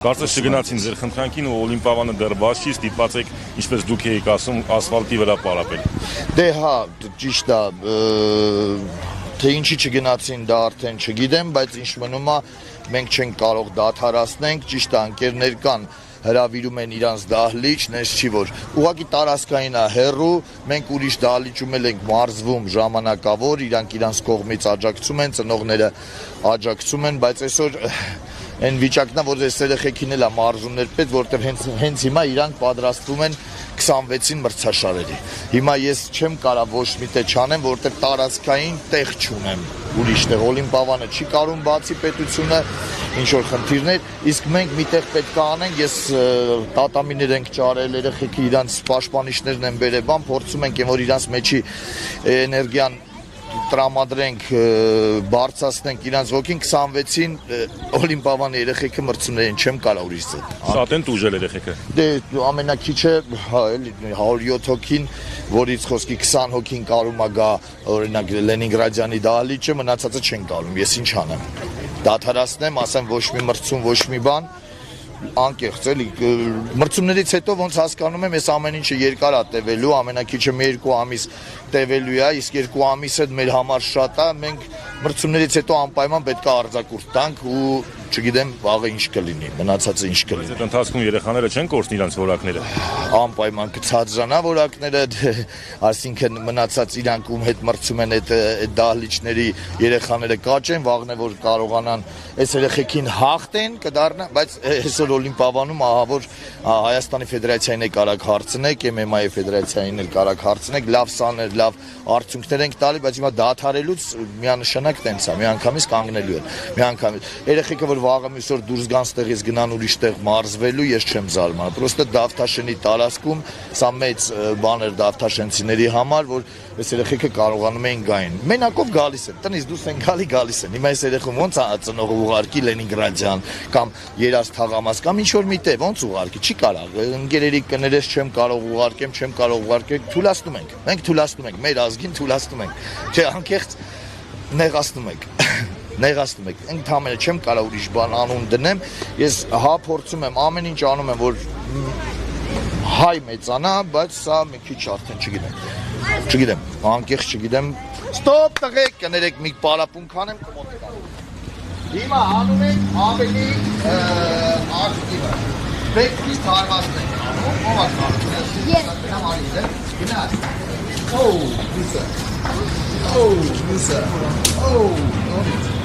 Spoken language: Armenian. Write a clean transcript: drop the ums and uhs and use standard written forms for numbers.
Կարծես չգնացին ձեր խնդրանքին ու Օլիմպիավանը դեռ բաց չի, ստիպված եք, ինչպես դուք եք ասում, ասֆալտի վրա պարապել։ Դե հա, ճիշտ է, թե ինչի չգնացին դա արդեն չգիտեմ, բայց ինչ մնում է, մենք չենք կարող դադարեցնենք, ճիշտ է, ընկերներ կան, հրավիրում են իրանց դահլիճ, նես չի որ ուղղակի տարածքային է հեռու, մենք ուրիշ դահլիճում ենք մարզվում ժամանակավոր, իրանք իրանց կողմից աջակցում են, ծնողները աջակցում են, բայց այսօր Այն վիճակն է, որ այս երեխեքին էլ է մարզումներ պետք, որտեղ հենց հիմա իրանք պատրաստվում են 26-ին մրցաշարերի։ Հիմա ես չեմ կարա ոչ մի տեղ չանեմ, որտեղ տարածքային տեղ չունեմ ուրիշ տեղ։ Օլիմպիավանը չի կարում բացի պետությունը ինչ որ խնդիրներ, իսկ մենք մի տեղ պետք է անենք, ես տատամիներ ենք ճարել, երեխեքի իրանց պաշտպանիչներն են բերել, բան փորձում ենք, որ իրանց մեջի էներգիան տրամադրենք, բարձրացնենք իրանց ոգին 26-ին Օլիմպիավանի երեխեքը մրցումներին չեմ կարա ուրիշ ձեւ։ Շատ են տուժել երեխեքը։ Դե ամենակիչը հա էլի 107 հոգին, որից խոսքի 20 հոգին կարում է գա օրինակ Լենինգրադյանի դահլիճը, մնացածը չեն կարում։ Ես ինչ անեմ։ Դադարացնեմ, ասեմ ոչ մի մրցում, ոչ մի բան անկեղծ էլի մրցումներից հետո ոնց հասկանում եմ, ես ամեն ինչը երկար է տևելու, ամենակիչը մի 2 ամիս տևելու է, իսկ 2 ամիսը մեր համար շատ է, մենք մրցումներից հետո անպայման պետք է արձակուրդ տանք ու չգիտեմ վաղը ինչ կլինի, մնացածը ինչ կլինի։ Այդ ընթացքում երեխաները չեն կորցնի իրանց որակները։ Անպայման կցածրանա որակները, այսինքն մնացած իրանք ում հետ մրցում են այդ դահլիճների երեխաները կաճեն, վաղն է որ կարողանան այս երեխեքին հաղթեն կդառնա, բայց այսօր Օլիմպիավանում ահա որ Հայաստանի Ֆեդերացիային է կարակ հարցնեք, MMA-ի Ֆեդերացիային էլ կարակ հարցնեք, լավ սաներ, լավ արդյունքներ ենք տալի, բայց հիմա դադարելուց միանշանակ տենց է, միանգամից կանգնելու են, միանգամից երեխեքը որ վաղը մյուսօր դուրս գան ստեղից գնան ուրիշ տեղ մարզվելու, ես չեմ զարմանում, պրոստը Դավթաշենի տարածքում սա մեծ բան էր Դավթաշենցիների համար, որ այս երեխեքը կարողանում էին գային։ Մենակով գալիս են, տնից դուրս են գալիս են։ Հիմա այս երեխում ոնց է ծնողը ուղարկի Լենինգրադյան կամ Երազ թաղամաս կամ ինչ որ մի տեղ ոնց ուղարկի, չի կարող։ Ընկերերի կներես չեմ կարող ուղարկեմ, չեմ կարող ուղարկել, թույլատնում ենք։ Մենք թույլատնում ենք, մեր ազգին թույլատնում ենք։ Չէ, անկեղծ նեղացնում ենք։ Նեղացնում եք, ընդհանրապես չեմ կարող ուրիշ բան անուն դնեմ, ես հա փորձում եմ, ամեն ինչ անում եմ, որ հայ մեծանա, բայց սա մի քիչ արդեն չգիտեմ, անկեղծ չգիտեմ, ստոպ տղեկ, կներեք մի պարապուն քանեմ, կմոտ կանեմ։ Հիմա անում ենք ավելի ակտիվը, բեկից հարվածնենք, ով ակտիվ, գնաց, Oh, Lisa. Oh, Lisa. Oh,